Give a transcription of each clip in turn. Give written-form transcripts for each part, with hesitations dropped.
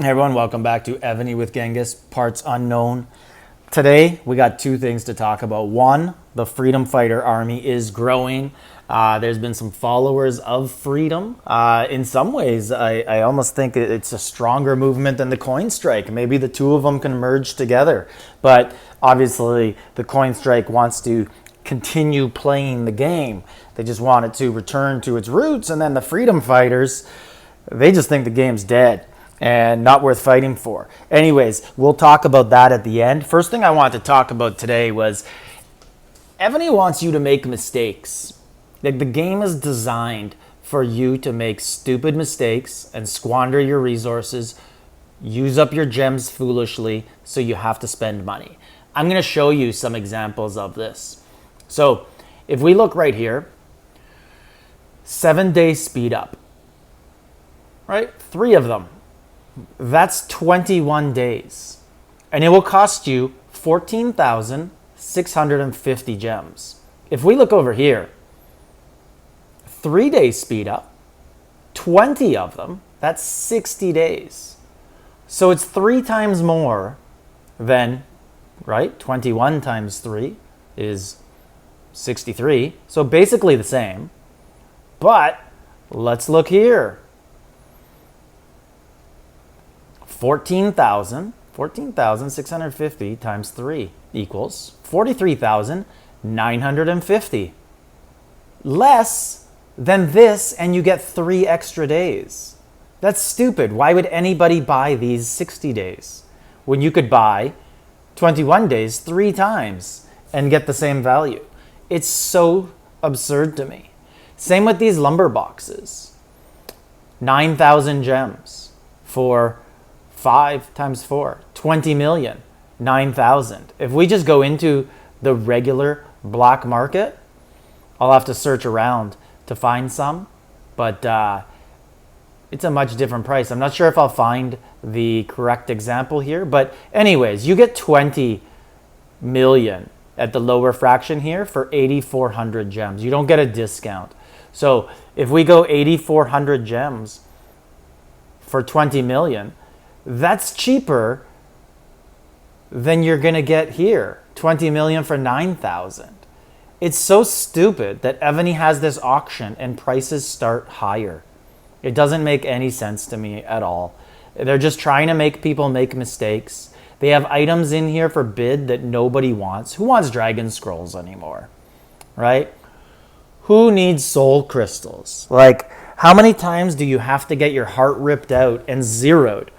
Hey everyone, welcome back to Evony with Genghis, parts unknown. Today, we got two things to talk about. One, the Freedom Fighter army is growing. There's been some followers of Freedom. In some ways, I almost think it's a stronger movement than the Coin Strike. Maybe the two of them can merge together. But obviously, the Coin Strike wants to continue playing the game. They just want it to return to its roots. And then the Freedom Fighters, they just think the game's dead and not worth fighting for. Anyways, we'll talk about that at the end. First thing I wanted to talk about today was Evony wants you to make mistakes. Like, the game is designed for you to make stupid mistakes and squander your resources, use up your gems foolishly, so you have to spend money. I'm going to show you some examples of this. So if we look right here, 7-day speed up, right? 3 of them. That's 21 days. And it will cost you 14,650 gems. If we look over here, 3-day speed up, 20 of them, that's 60 days. So it's 3 times more than, right? 21 times 3 is 63. So basically the same. But let's look here. 14,650 times 3 equals 43,950. Less than this, and you get 3 extra days. That's stupid. Why would anybody buy these 60 days when you could buy 21 days 3 times and get the same value? It's so absurd to me. Same with these lumber boxes. 9,000 gems for 5 times 4, 20 million, 9,000. If we just go into the regular black market, I'll have to search around to find some, but it's a much different price. I'm not sure if I'll find the correct example here, but anyways, you get 20 million at the lower fraction here for 8,400 gems. You don't get a discount. So if we go 8,400 gems for 20 million, that's cheaper than you're going to get here. 20 million for 9,000. It's so stupid that Evony has this auction and prices start higher. It doesn't make any sense to me at all. They're just trying to make people make mistakes. They have items in here for bid that nobody wants. Who wants Dragon Scrolls anymore? Right? Who needs soul crystals? Like, how many times do you have to get your heart ripped out and zeroed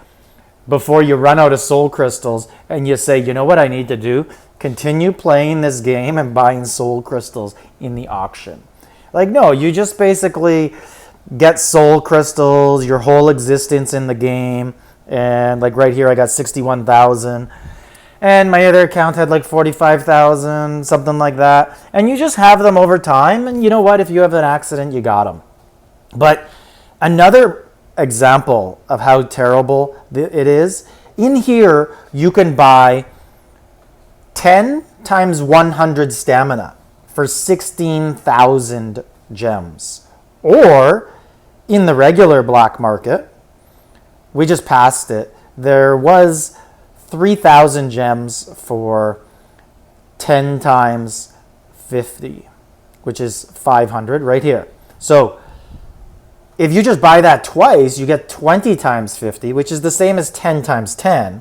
before you run out of soul crystals and you say, you know what I need to do? Continue playing this game and buying soul crystals in the auction. Like, no, you just basically get soul crystals, your whole existence in the game. And like right here, I got 61,000. And my other account had like 45,000, something like that. And you just have them over time. And you know what? If you have an accident, you got them. But another example of how terrible it is, in here you can buy 10 times 100 stamina for 16,000 gems. Or in the regular black market, we just passed it, there was 3,000 gems for 10 times 50, which is 500 right here. So if you just buy that twice, you get 20 times 50, which is the same as 10 times 10,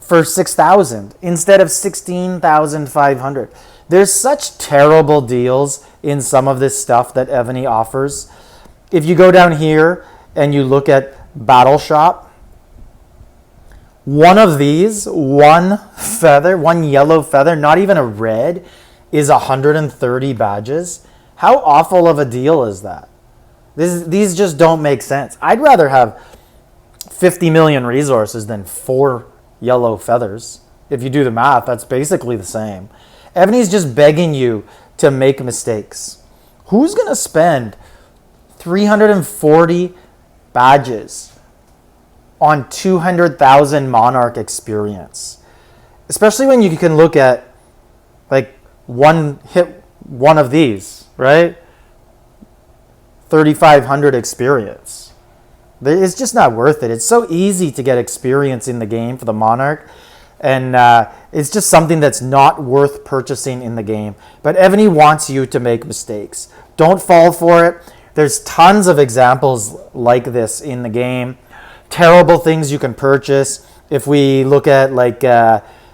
for 6,000 instead of 16,500. There's such terrible deals in some of this stuff that Evony offers. If you go down here and you look at Battle Shop, one of these, one yellow feather, not even a red, is 130 badges. How awful of a deal is that? These just don't make sense. I'd rather have 50 million resources than 4 yellow feathers. If you do the math, that's basically the same. Evony's just begging you to make mistakes. Who's going to spend 340 badges on 200,000 Monarch experience? Especially when you can look at like one of these, right? 3,500 experience. It's just not worth it. It's so easy to get experience in the game for the Monarch, and it's just something that's not worth purchasing in the game. But Evony wants you to make mistakes. Don't fall for it. There's tons of examples like this in the game. Terrible things you can purchase. If we look at like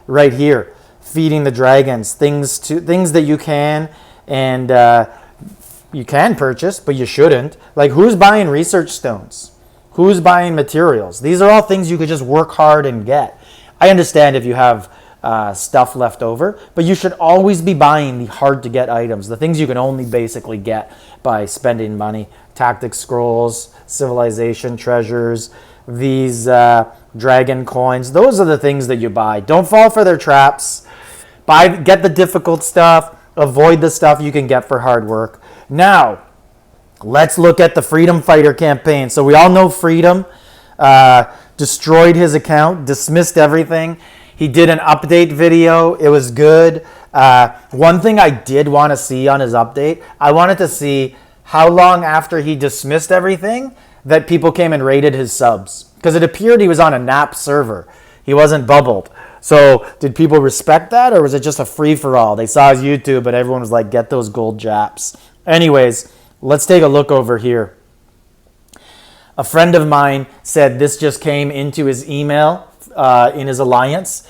right here, feeding the dragons, things that you can and you can purchase, but you shouldn't. Like, who's buying research stones? Who's buying materials? These are all things you could just work hard and get. I understand if you have stuff left over, but you should always be buying the hard-to-get items, the things you can only basically get by spending money. Tactic scrolls, civilization treasures, these dragon coins. Those are the things that you buy. Don't fall for their traps. Get the difficult stuff. Avoid the stuff you can get for hard work. Now, let's look at the Freedom Fighter campaign. So we all know Freedom destroyed his account, dismissed everything. He did an update video. It was good. One thing I did want to see on his update, I wanted to see how long after he dismissed everything that people came and raided his subs. Because it appeared he was on a NAP server. He wasn't bubbled. So did people respect that, or was it just a free-for-all? They saw his YouTube, but everyone was like, get those gold japs. Anyways, let's take a look over here. A friend of mine said this just came into his email in his alliance.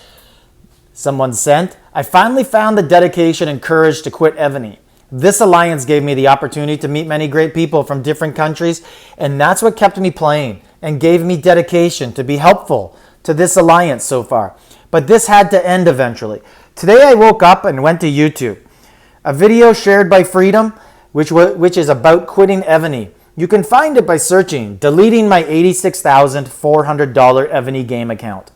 Someone sent, I finally found the dedication and courage to quit Evony. This alliance gave me the opportunity to meet many great people from different countries, and that's what kept me playing and gave me dedication to be helpful to this alliance so far. But this had to end eventually. Today I woke up and went to YouTube. A video shared by Freedom, which is about quitting Evony. You can find it by searching deleting my $86,400 Evony game account.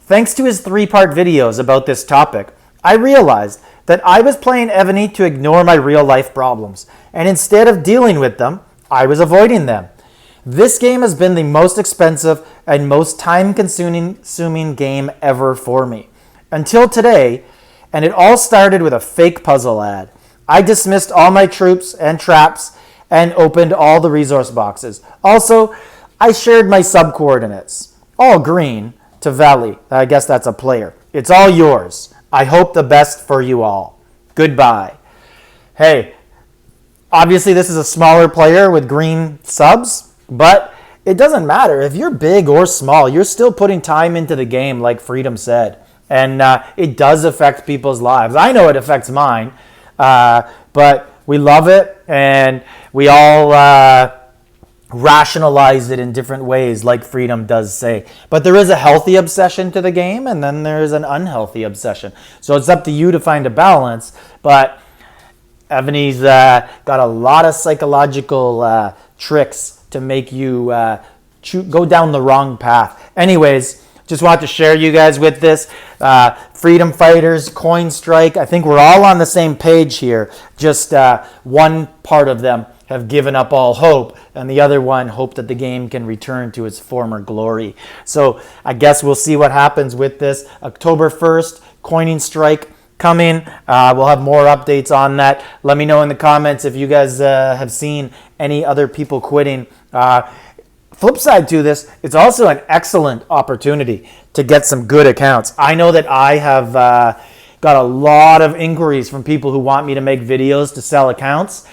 Thanks to his 3-part videos about this topic, I realized that I was playing Evony to ignore my real life problems, and instead of dealing with them, I was avoiding them. This game has been the most expensive and most time-consuming game ever for me. Until today, and it all started with a fake puzzle ad. I dismissed all my troops and traps and opened all the resource boxes. Also, I shared my sub-coordinates, all green, to Valley. I guess that's a player. It's all yours. I hope the best for you all. Goodbye. Hey, obviously this is a smaller player with green subs, but it doesn't matter. If you're big or small, you're still putting time into the game, like Freedom said. And it does affect people's lives. I know it affects mine, but we love it, and we all rationalize it in different ways, like Freedom does say. But there is a healthy obsession to the game, and then there's an unhealthy obsession. So it's up to you to find a balance, but Evony's got a lot of psychological tricks to make you go down the wrong path. Anyways, just want to share you guys with this. Freedom Fighters, Coin Strike, I think we're all on the same page here. Just one part of them have given up all hope, and the other one hope that the game can return to its former glory. So I guess we'll see what happens with this. October 1st, Coining Strike coming. We'll have more updates on that. Let me know in the comments if you guys have seen any other people quitting. Flip side to this, it's also an excellent opportunity to get some good accounts. I know that I have got a lot of inquiries from people who want me to make videos to sell accounts.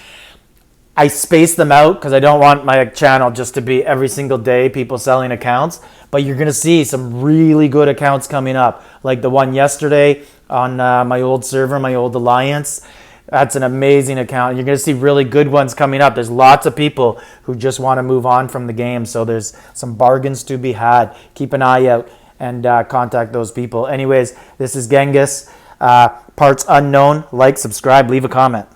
I space them out because I don't want my channel just to be every single day people selling accounts. But you're going to see some really good accounts coming up, like the one yesterday on my old server, my old alliance. That's an amazing account. You're going to see really good ones coming up. There's lots of people who just want to move on from the game, so there's some bargains to be had. Keep an eye out and contact those people. Anyways, this is Genghis. Parts unknown. Like, subscribe, leave a comment.